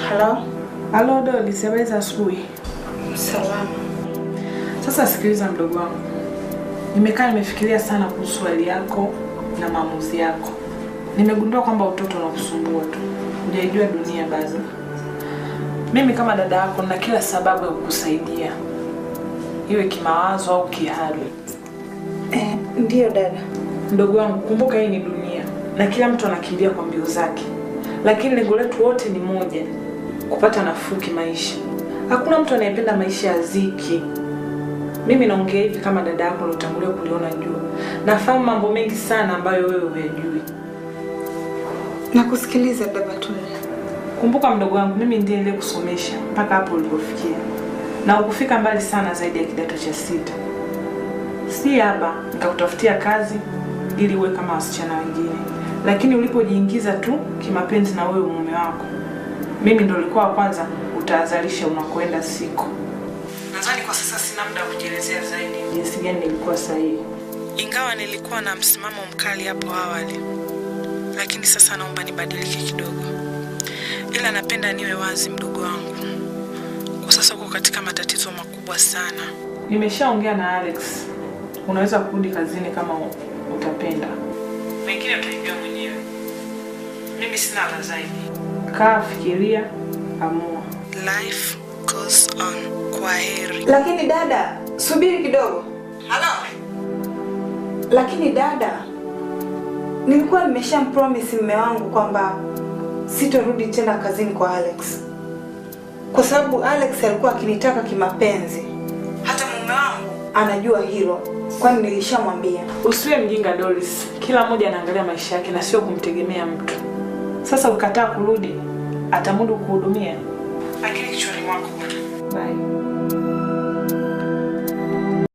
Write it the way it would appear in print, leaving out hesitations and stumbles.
Hello? Halo Dodi, habari za asubuhi. Salama. Sasa sikiliza mdogo wangu. Nimekaa nimefikiria sana kuhusu hali yako na maamuzi yako. Nimegundua kwamba utoto unakusumbua tu. Hujajua dunia baza. Mimi kama dada yako na kila sababu ya kukusaidia. Iwe kimawazo au kihali. Ndio dada. Mdogo wangu, kumbuka hii ni dunia na kila mtu anakimbia kwa mbio zake. Lakini lengo letu wote ni moja, kupata nafuu kimaisha. Hakuna mtu anayependa maisha ya dhiki. Mimi naongea hivi kama dada yako ulotangulia kuliona jua. Nafahamu mambo mengi sana ambayo wewe hujui. Nakusikiliza dada Batuli. Kumbuka mdogo wangu, mimi ndiye niliyekusomesha mpaka hapo ulipofikia. Na ukufika mbali sana zaidi ya kidato cha 6. Si hapa nikakutafutia kazi ili uwe kama wasichana wengine. Lakini ulipojiingiza tu kimapenzi na wewe mume wako, mimi ndo nilikuwa wa kwanza utahadharisha unakoenda siku. Nadhani kwa sasa sina muda wa kujielezea zaidi jinsi gani nilikuwa sahihi. Ingawa nilikuwa na msimamo mkali hapo awali, lakini sasa naomba nibadilike kidogo. Ila napenda niwe wazi mdogo wangu. Kwa sasa uko katika matatizo makubwa sana. Nimeshaongea na Alex. Unaweza kurudi kazini kama utapenda. Mengine utajua mwenyewe. Mimi sina la zaidi. Kaa, fikiria, amua. Life goes on. Kwaheri. Lakini dada, subiri kidogo. Halo. Lakini dada, nilikuwa nimeshampromise mume wangu kwamba sitorudi tena kazini kwa Alex. Kwa sababu Alex alikuwa akinitaka kimapenzi. Hata mume wangu anajua hilo, kwani nilishamwambia. Usiwe mjinga Doris. Kila mmoja anaangalia maisha yake na sio kumtegemea mtu. Sasa ukataa kurudi, atamudu kuhudumia. Lakini kichwani mwako. Bye.